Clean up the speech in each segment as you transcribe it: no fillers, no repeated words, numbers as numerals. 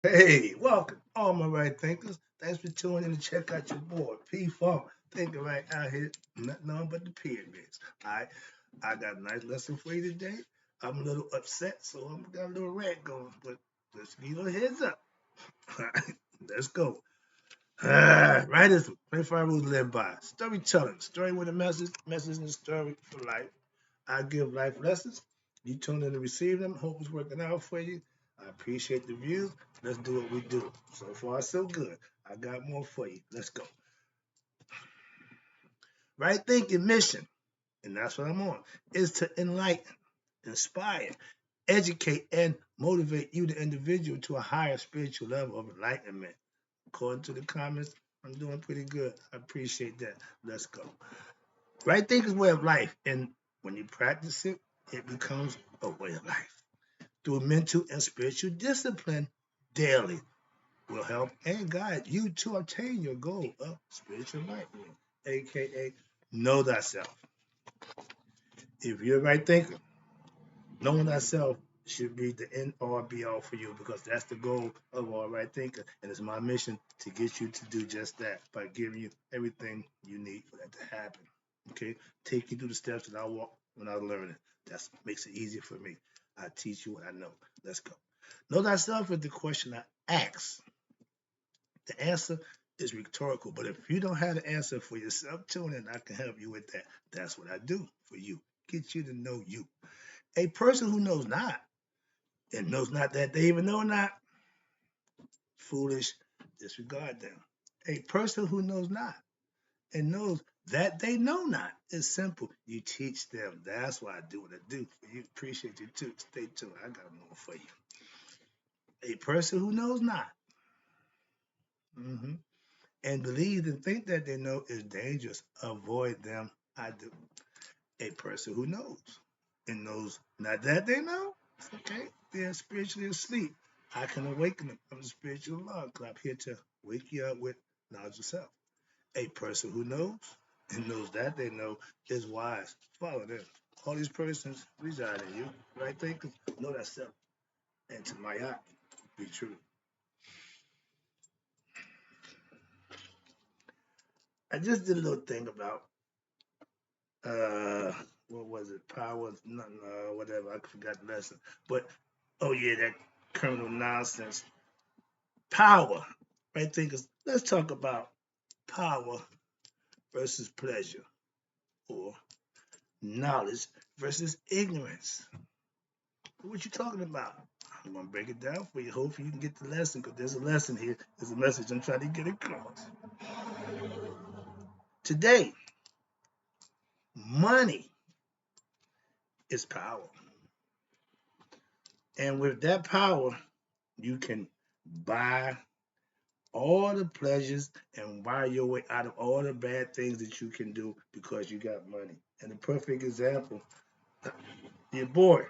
Hey, welcome, all my right thinkers. Thanks for tuning in to check out your boy, P Funk. Thinking right out here, nothing but the pyramids. All right, I got a nice lesson for you today. I'm a little upset, so I'm got a little rant going, but let's give you a heads up. All right, let's go. Right, this one. 25 rules to live by. Storytelling. Story with a message and a story for life. I give life lessons. You tune in to receive them. Hope it's working out for you. I appreciate the views. Let's do what we do. So far, so good. I got more for you. Let's go. Right thinking mission, and that's what I'm on, is to enlighten, inspire, educate, and motivate you, the individual, to a higher spiritual level of enlightenment. According to the comments, I'm doing pretty good. I appreciate that. Let's go. Right thinking is way of life, and when you practice it, it becomes a way of life. Through mental and spiritual discipline daily will help and guide you to obtain your goal of spiritual enlightenment, aka know thyself. If you're a right thinker, knowing thyself should be the end all be all for you because that's the goal of all right thinker. And it's my mission to get you to do just that by giving you everything you need for that to happen. Okay? Take you through the steps that I walk when I learn it. That makes it easier for me. I teach you what I know. Let's go. Know thyself is the question I ask. The answer is rhetorical, but if you don't have the answer for yourself, tune in. I can help you with that. That's what I do for you. Get you to know you. A person who knows not and knows not that they even know not, foolish, disregard them. A person who knows not and knows that they know not is simple. You teach them. That's why I do what I do for you. Appreciate you too. Stay tuned. I got more for you. A person who knows not mhm, and believes and think that they know is dangerous. Avoid them. I do. A person who knows and knows not that they know, okay, they're spiritually asleep. I can awaken them from the spiritual alarm clock. I'm here to wake you up with knowledge of self. A person who knows and knows that they know is wise. Follow them. All these persons reside in you, right? Think, know that self. And to my eye, be true. I just did a little thing about what was it? Power, nothing, whatever. I forgot the lesson. But oh yeah, that criminal nonsense. Power, right? Thinkers. Let's talk about power versus pleasure, or knowledge versus ignorance. What you talking about? I'm gonna break it down for you. Hopefully you can get the lesson because there's a lesson here. There's a message I'm trying to get across. Today, money is power. And with that power, you can buy all the pleasures and buy your way out of all the bad things that you can do because you got money. And the perfect example, your boy,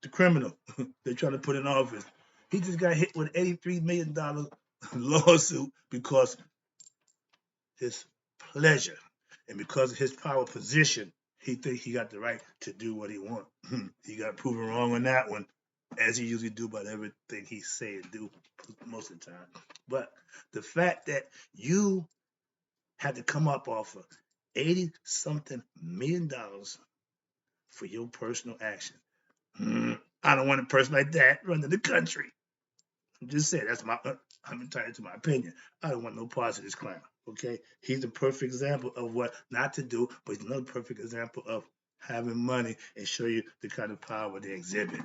the criminal they're trying to put in office, he just got hit with an $83 million lawsuit because his pleasure and because of his power position, he thinks he got the right to do what he wants. He got proven wrong on that one, as he usually do about everything he say and do most of the time. But the fact that you had to come up off of 80 something $1 million for your personal action. I don't want a person like that running the country. I'm just saying that's I'm entitled to my opinion. I don't want no parts of this clown. Okay, he's a perfect example of what not to do, but he's another perfect example of having money and show you the kind of power they exhibit.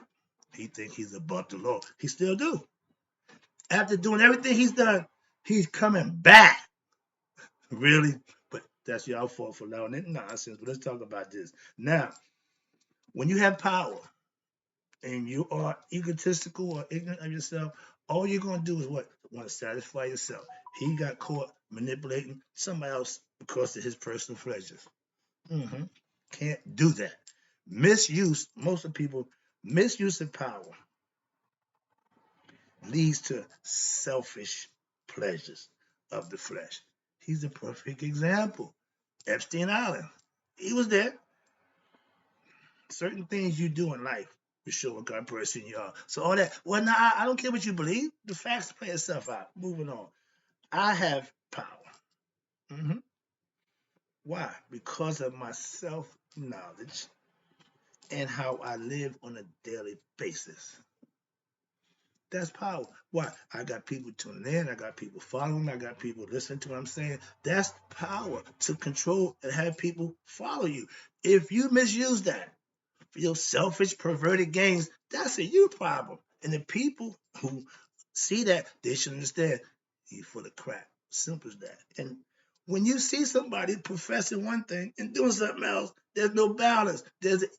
He think he's above the law. He still do. After doing everything he's done, he's coming back. Really? But that's your fault for allowing that nonsense. But let's talk about this. Now, when you have power and you are egotistical or ignorant of yourself, all you're going to do is what? Want to satisfy yourself. He got caught manipulating somebody else because of his personal pleasures. Mm-hmm. Can't do that. Misuse, most of people, misuse of power leads to selfish pleasures of the flesh. He's a perfect example. Epstein Island. He was there. Certain things you do in life We show what kind of person you are. So all that. Well, now I don't care what you believe. The facts play itself out. Moving on. I have power. hmm Why? Because of my self knowledge and how I live on a daily basis. That's power. Why? I got people tuning in. I got people following. I got people listening to what I'm saying. That's power to control and have people follow you. If you misuse that for your selfish, perverted gains, that's a you problem. And the people who see that, they should understand you full of crap. Simple as that. And when you see somebody professing one thing and doing something else, there's no balance. There's an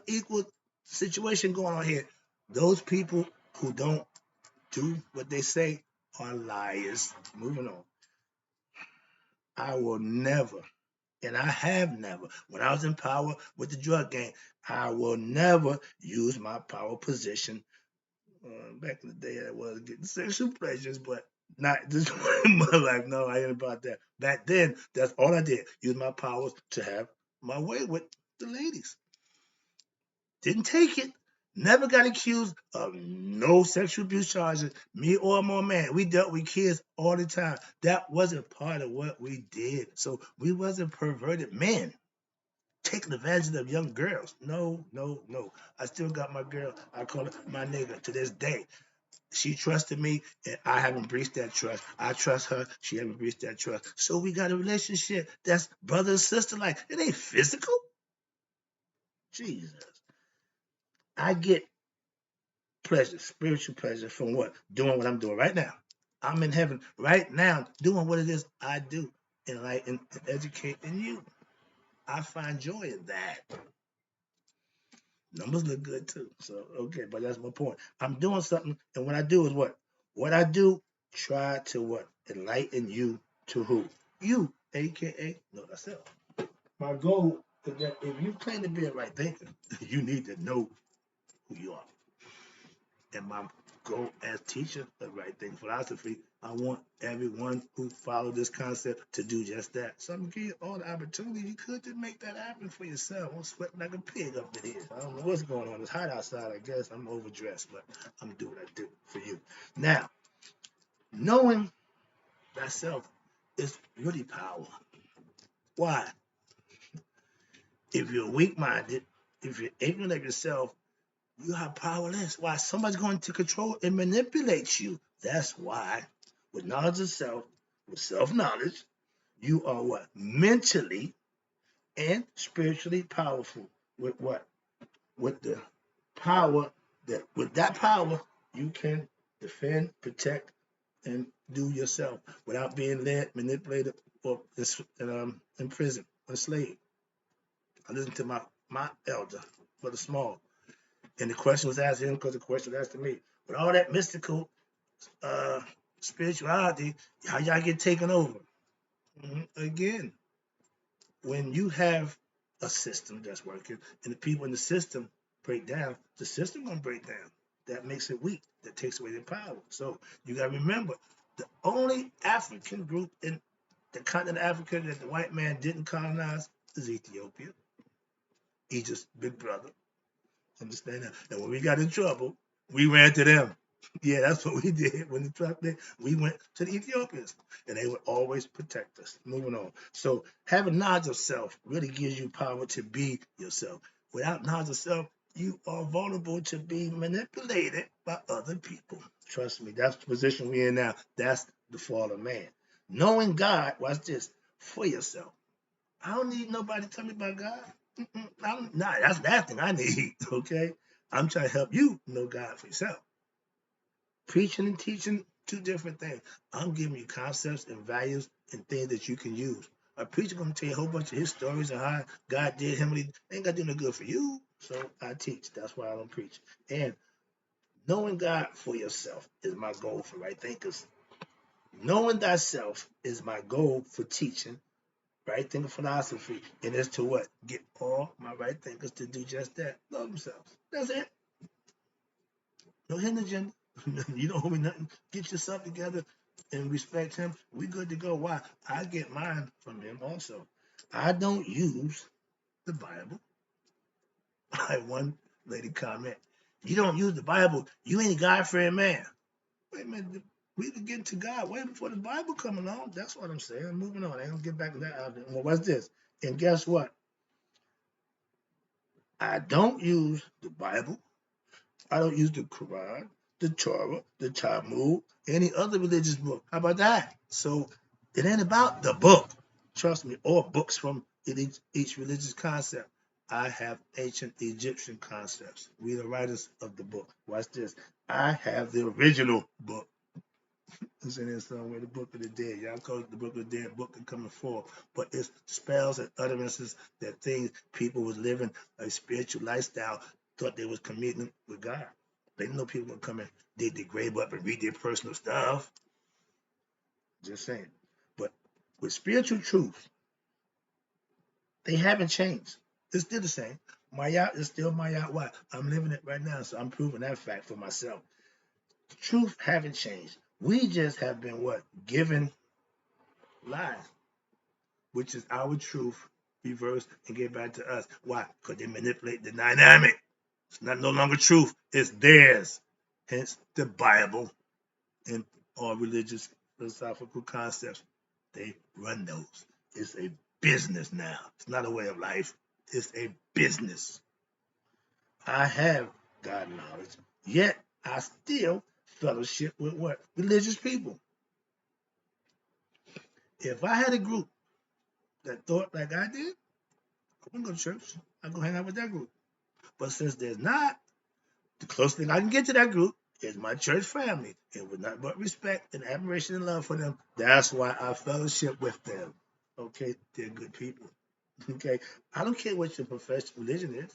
unequal situation going on here. Those people who don't do what they say are liars. Moving on. I will never, and I have never, when I was in power with the drug gang, I will never use my power position. Back in the day, I was getting sexual pleasures, but not just in my life. No, I ain't about that. Back then, that's all I did. Use my powers to have my way with the ladies. Didn't take it. Never got accused of no sexual abuse charges. Me or my man, we dealt with kids all the time. That wasn't part of what we did. So we wasn't perverted men taking advantage of young girls. No, no, no. I still got my girl. I call her my nigga to this day. She trusted me, and I haven't breached that trust. I trust her. She haven't breached that trust. So we got a relationship that's brother and sister like. It ain't physical. Jesus. I get pleasure, spiritual pleasure from what? Doing what I'm doing right now. I'm in heaven right now doing what it is I do, enlighten and educating you. I find joy in that. Numbers look good too. So, okay, but that's my point. I'm doing something, and what I do is what? What I do, try to what? Enlighten you to who? You, aka know thyself. My goal is that if you claim to be a right thinker, you need to know who you are. And my goal as teacher of right thing philosophy, I want everyone who follow this concept to do just that. So I'm giving you all the opportunity you could to make that happen for yourself. I'm sweating like a pig up in here. I don't know what's going on. It's hot outside, I guess. I'm overdressed, but I'm doing what I do for you. Now, knowing thyself is really power. Why? If you're weak-minded, if you're ignorant of yourself, you are powerless. Why? Somebody's going to control and manipulate you. That's why, with knowledge of self, with self-knowledge, you are what? Mentally and spiritually powerful. With what? With the power with that power, you can defend, protect, and do yourself without being led, manipulated, or imprisoned, enslaved. I listen to my elder, Brother Small. And the question was asked to him because the question was asked to me. With all that mystical uh, spirituality, how y'all get taken over? Again, when you have a system that's working and the people in the system break down, the system gonna break down. That makes it weak. That takes away their power. So you gotta remember, the only African group in the continent of Africa that the white man didn't colonize is Ethiopia. Egypt's big brother. Understand that? And when we got in trouble, we ran to them. Yeah, that's what we did. When the truck did, we went to the Ethiopians, and they would always protect us. Moving on. So having knowledge of self really gives you power to be yourself. Without knowledge of self, you are vulnerable to be manipulated by other people. Trust me, that's the position we're in now. That's the fall of man. Knowing God, watch this, for yourself. I don't need nobody to tell me about God. That's that thing I need. Okay, I'm trying to help you know God for yourself. Preaching and teaching, two different things. I'm giving you concepts and values and things that you can use. A preacher gonna tell you a whole bunch of his stories and how God did him. Ain't got to do no good for you. So I teach. That's why I don't preach. And knowing God for yourself is my goal for right thinkers. Knowing thyself is my goal for teaching right thinker philosophy, and it's to what? Get all my right thinkers to do just that. Love themselves. That's it. No hidden agenda. You don't owe me nothing. Get yourself together and respect him. We good to go. Why? I get mine from him also. I don't use the Bible. I had one lady comment. You don't use the Bible, you ain't a God-fearing man. Wait a minute, we can get to God way before the Bible come along. That's what I'm saying. Moving on. I ain't gonna get back to that. Well, what's this? And guess what? I don't use the Bible. I don't use the Quran, the Torah, the Talmud, any other religious book. How about that? So it ain't about the book, trust me, or books from each religious concept. I have ancient Egyptian concepts. We the writers of the book. Watch this. I have the original book. It's in there somewhere, the Book of the Dead. Y'all call it the Book of the Dead, book of coming forth. But it's spells and utterances that things people was living a spiritual lifestyle, thought they was communing with God. They didn't know people would come and dig their grave up and read their personal stuff. Just saying. But with spiritual truth, they haven't changed. It's still the same. Mayat is still Mayat. Why? I'm living it right now, so I'm proving that fact for myself. The truth haven't changed. We just have been what? Given lies, which is our truth, reversed and get back to us. Why? Because they manipulate the dynamic. It's not no longer truth, it's theirs. Hence the Bible and all religious philosophical concepts. They run those. It's a business now. It's not a way of life. It's a business. I have God knowledge, yet I still fellowship with what? Religious people. If I had a group that thought like I did, I wouldn't go to church. I go hang out with that group. But since there's not, the closest thing I can get to that group is my church family. And with nothing but respect and admiration and love for them, that's why I fellowship with them. Okay, they're good people. Okay, I don't care what your professional religion is.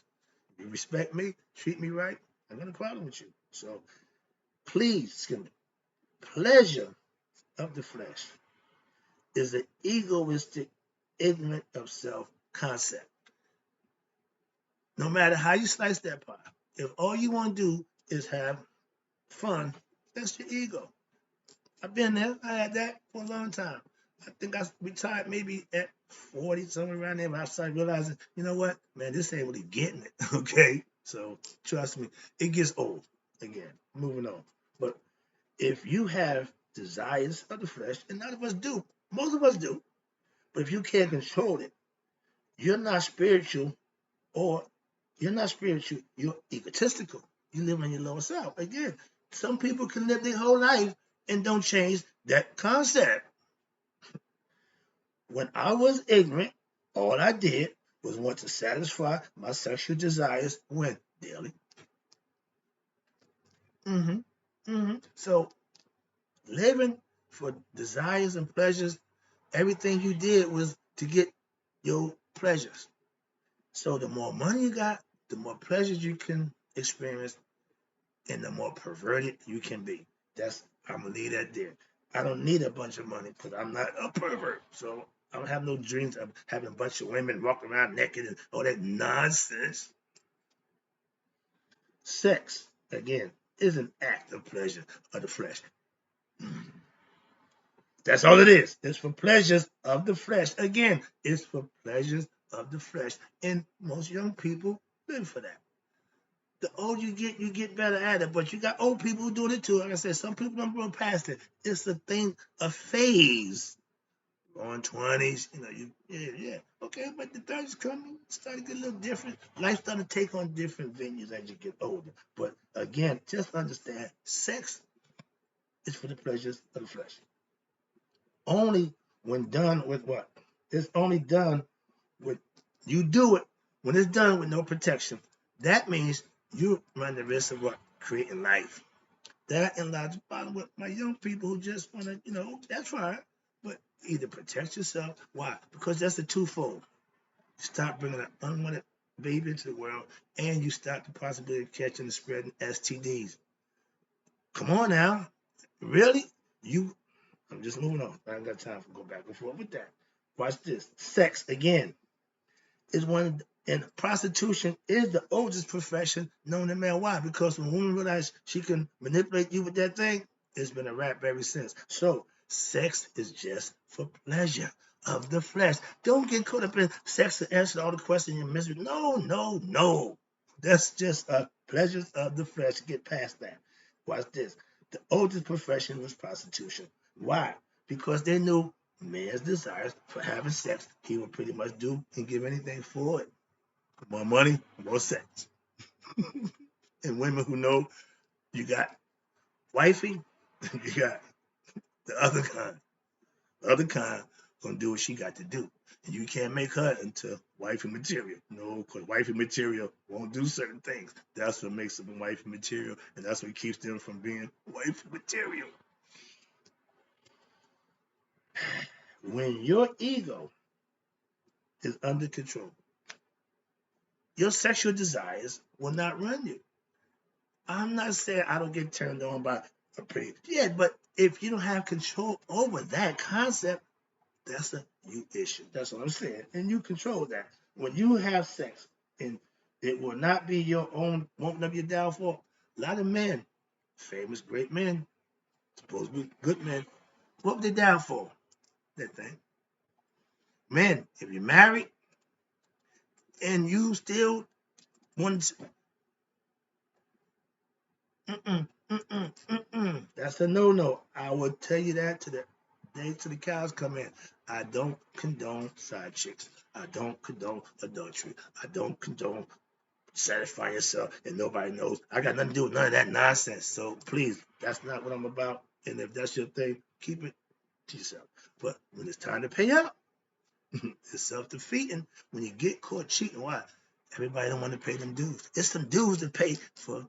You respect me, treat me right, I got no problem with you. So please, excuse me, pleasure of the flesh is an egoistic, ignorant of self concept. No matter how you slice that pie, if all you want to do is have fun, that's your ego. I've been there. I had that for a long time. I think I retired maybe at 40, somewhere around there, but I started realizing, you know what, man, this ain't really getting it. Okay. So trust me, it gets old. Again, moving on. But if you have desires of the flesh, and none of us do, most of us do, but if you can't control it, you're not spiritual, or you're not spiritual, you're egotistical. You live in your lower self. Again, some people can live their whole life and don't change that concept. When I was ignorant, all I did was want to satisfy my sexual desires when daily. hmm So living for desires and pleasures, everything you did was to get your pleasures. So the more money you got, the more pleasures you can experience, and the more perverted you can be. I'm gonna leave that there. I don't need a bunch of money because I'm not a pervert. So I don't have no dreams of having a bunch of women walking around naked and all that nonsense. Sex, again, is an act of pleasure of the flesh. That's all it is. It's for pleasures of the flesh. Again, it's for pleasures of the flesh. And most young people live for that. The older you get better at it. But you got old people who doing it too. Like I said, some people don't grow past it. It's a thing, a phase. On 20s, yeah. Okay, but the 30s coming, start to get a little different. Life starting to take on different venues as you get older. But again, just understand, sex is for the pleasures of the flesh. Only when done with what? It's only done with, you do it when it's done with no protection. That means you run the risk of what? Creating life. That and large bottom with my young people who just want to, that's fine. But either protect yourself. Why? Because that's a twofold. Stop bringing an unwanted baby into the world, and you stop the possibility of catching and spreading STDs. Come on now. Really? I'm just moving on. I ain't got time to go back and forth with that. Watch this. Sex, again, is one, and prostitution is the oldest profession known to man. Why? Because when women realize she can manipulate you with that thing, it's been a wrap ever since. So sex is just for pleasure of the flesh. Don't get caught up in sex to answer all the questions in your misery. No. That's just a pleasures of the flesh. Get past that. Watch this. The oldest profession was prostitution. Why? Because they knew man's desires for having sex, he would pretty much do and give anything for it. More money, more sex. And women who know you got wifey, you got the other kind. The other kind gonna do what she got to do. And you can't make her into wifey material. No, because wifey material won't do certain things. That's what makes them wifey material, and that's what keeps them from being wifey material. When your ego is under control, your sexual desires will not run you. I'm not saying I don't get turned on by a pretty, yeah, but if you don't have control over that concept, that's a you issue. That's what I'm saying. And you control that. When you have sex and it will not be your own wanting of your downfall. A lot of men, famous great men, supposed to be good men, what were they down for? That thing. Men, if you're married and you still want to, that's a no-no. I will tell you that to the day to the cows come in. I don't condone side chicks. I don't condone adultery. I don't condone satisfy yourself and nobody knows. I got nothing to do with none of that nonsense. So please, that's not what I'm about. And if that's your thing, keep it to yourself. But when it's time to pay up, it's self-defeating. When you get caught cheating, why? Everybody don't want to pay them dues. It's some dues to pay for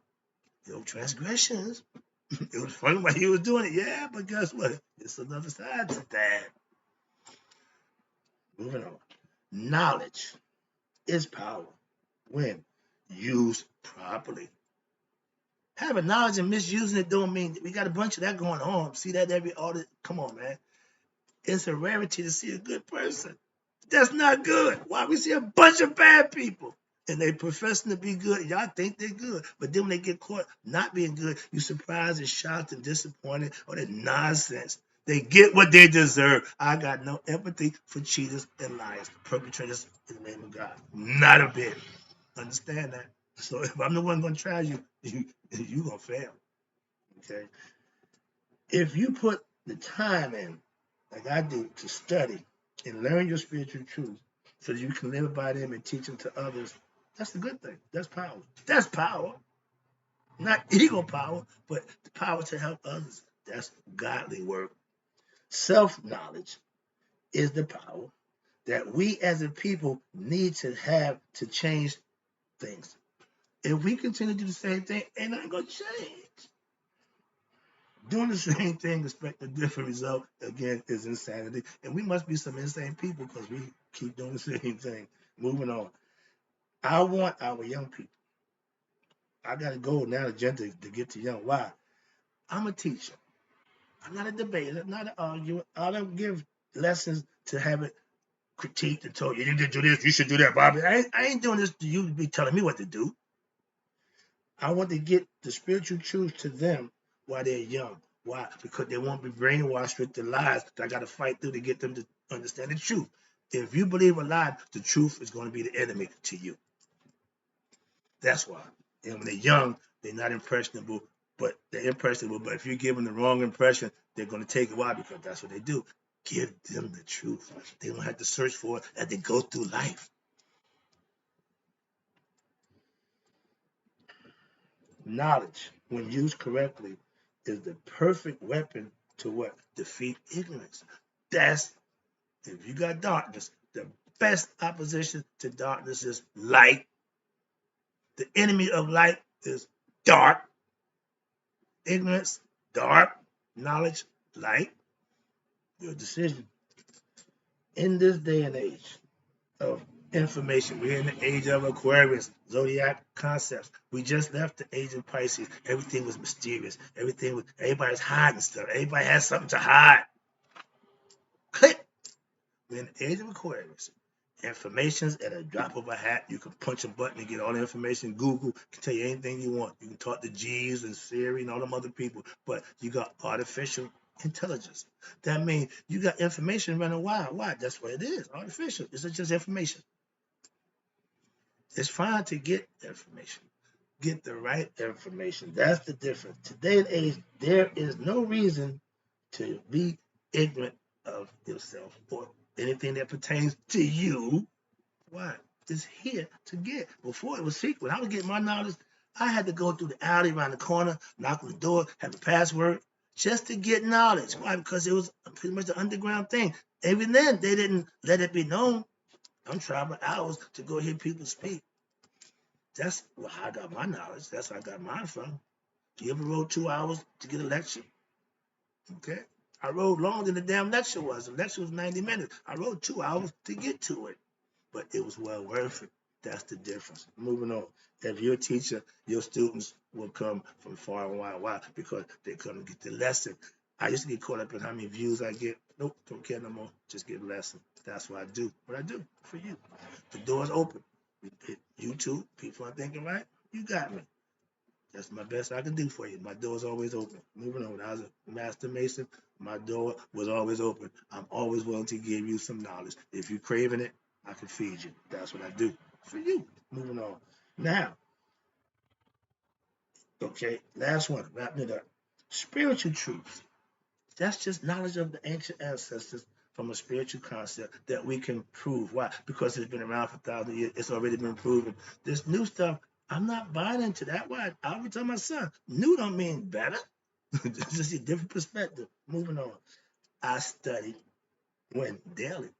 your transgressions. It was funny why he was doing it. Yeah, but guess what? It's another side to that. Moving on. Knowledge is power when used properly. Having knowledge and misusing it don't mean we got a bunch of that going on. See that every audit? Come on, man. It's a rarity to see a good person. That's not good. Why? We see a bunch of bad people and they professing to be good. Y'all think they're good. But then when they get caught not being good, you're surprised and shocked and disappointed. Or that nonsense. They get what they deserve. I got no empathy for cheaters and liars, perpetrators in the name of God. Not a bit. Understand that. So if I'm the one going to try you, you going to fail. Okay. If you put the time in, like I do, to study and learn your spiritual truth so that you can live by them and teach them to others, that's a good thing. That's power. That's power. Not ego power, but the power to help others. That's godly work. Self-knowledge is the power that we as a people need to have to change things. If we continue to do the same thing, ain't nothing going to change. Doing the same thing, expect a different result, again, is insanity. And we must be some insane people because we keep doing the same thing. Moving on. I want our young people. I got to go now agenda to get to young. Why? I'm a teacher. I'm not a debater. I'm not an arguer. I don't give lessons to have it critiqued and told you need to do this, you should do that, Bobby. I ain't doing this to you to be telling me what to do. I want to get the spiritual truth to them while they're young. Why? Because they won't be brainwashed with the lies that I got to fight through to get them to understand the truth. If you believe a lie, the truth is going to be the enemy to you. That's why. And when they're young, they're not impressionable, but they're impressionable. But if you give them the wrong impression, they're going to take it. Why? Because that's what they do. Give them the truth. They don't have to search for it as they go through life. Knowledge, when used correctly, is the perfect weapon to what? Defeat ignorance. That's, if you got darkness, the best opposition to darkness is light. The enemy of light is dark. Ignorance, dark. Knowledge, light. Your decision. In this day and age of information, we're in the age of Aquarius, zodiac concepts. We just left the age of Pisces. Everything was mysterious. Everybody's hiding stuff. Everybody has something to hide. Click. We're in the age of Aquarius. Information's at a drop of a hat. You can punch a button and get all the information. Google can tell you anything you want. You can talk to Jeeves and Siri and all them other people. But you got artificial intelligence. That means you got information running wild. Why? That's what it is. Artificial. It's just information. It's fine to get information, get the right information. That's the difference. Today and age, there is no reason to be ignorant of yourself or anything that pertains to you. Why? It's here to get. Before it was secret. When I was getting my knowledge, I had to go through the alley around the corner, knock on the door, have a password, just to get knowledge. Why? Because it was pretty much an underground thing. Even then, they didn't let it be known. I'm traveling hours to go hear people speak. That's how I got my knowledge. That's how I got mine from. You ever rode 2 hours to get a lecture? Okay. I rode longer than the damn lecture was. The lecture was 90 minutes. I rode 2 hours to get to it, but it was well worth it. That's the difference. Moving on. If you're a teacher, your students will come from far and wide. Why? Because they come to get the lesson. I used to get caught up in how many views I get. Nope, don't care no more. Just get a lesson. That's what I do. What I do for you. The door's open. YouTube, people are thinking, right? You got me. That's my best I can do for you. My door's always open. Moving on. When I was a master mason, my door was always open. I'm always willing to give you some knowledge. If you're craving it, I can feed you. That's what I do for you. Moving on. Now, okay, last one, wrapping it up. Spiritual truths. That's just knowledge of the ancient ancestors from a spiritual concept that we can prove. Why? Because it's been around for 1,000 years. It's already been proven. This new stuff, I'm not buying into that. Why? I always tell my son, new don't mean better. It's just a different perspective. Moving on. I study when daily.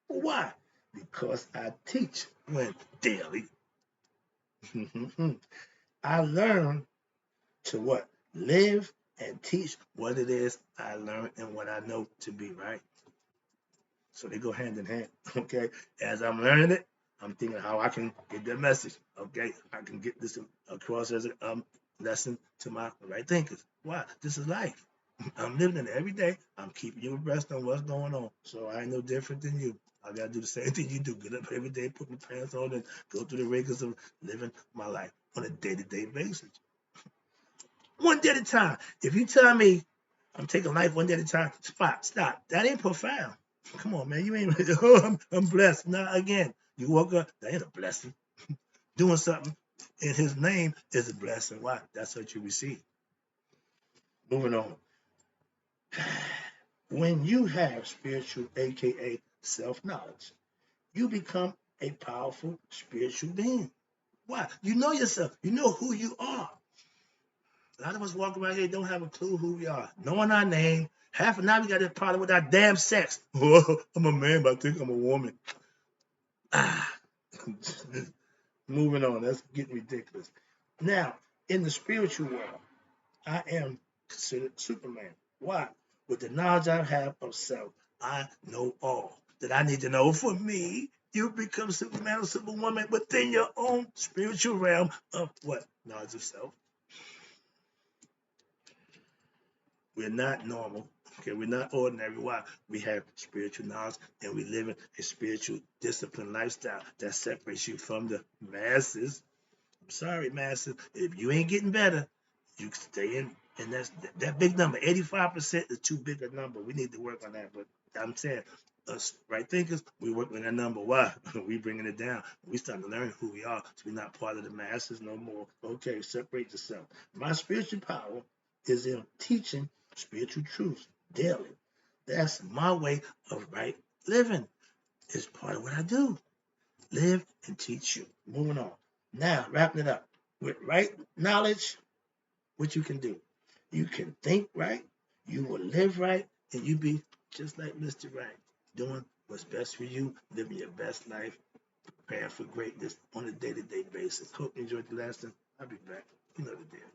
Why? Because I teach when daily. I learn to what? Live and teach what it is I learn and what I know to be right. So they go hand in hand. Okay. As I'm learning it, I'm thinking how I can get that message. Okay. I can get this across as a lesson to my right thinkers. Why? This is life. I'm living it every day. I'm keeping you abreast on what's going on. So I ain't no different than you. I gotta do the same thing you do. Get up every day, put my pants on, and go through the rigors of living my life on a day-to-day basis. One day at a time. If you tell me I'm taking life one day at a time, stop. That ain't profound. Come on, man. You ain't, oh, I'm blessed. Now, again, you woke up, that ain't a blessing. Doing something in his name is a blessing. Why? That's what you receive. Moving on. When you have spiritual, aka self-knowledge, you become a powerful spiritual being. Why? You know yourself. You know who you are. A lot of us walk around here don't have a clue who we are. Knowing our name. Half of now we got this problem with our damn sex. Oh, I'm a man, but I think I'm a woman. Ah. Moving on. That's getting ridiculous. Now, in the spiritual world, I am considered Superman. Why? With the knowledge I have of self, I know all that I need to know for me. You become Superman or Superwoman within your own spiritual realm of what? Knowledge of self. We're not normal. Okay, we're not ordinary. Why? We have spiritual knowledge and we live in a spiritual disciplined lifestyle that separates you from the masses. I'm sorry, masses. If you ain't getting better, you can stay in. And that's that big number. 85% is too big a number. We need to work on that. But I'm saying, us right thinkers, we work on that number. Why? We bringing it down. We starting to learn who we are. So we're not part of the masses no more. Okay, separate yourself. My spiritual power is in teaching spiritual truths daily. That's my way of right living. It's part of what I do. Live and teach you. Moving on. Now, wrapping it up. With right knowledge, what you can do. You can think right, you will live right, and you be just like Mr. Right, doing what's best for you, living your best life, preparing for greatness on a day-to-day basis. Hope you enjoyed the lesson. I'll be back. You know the deal.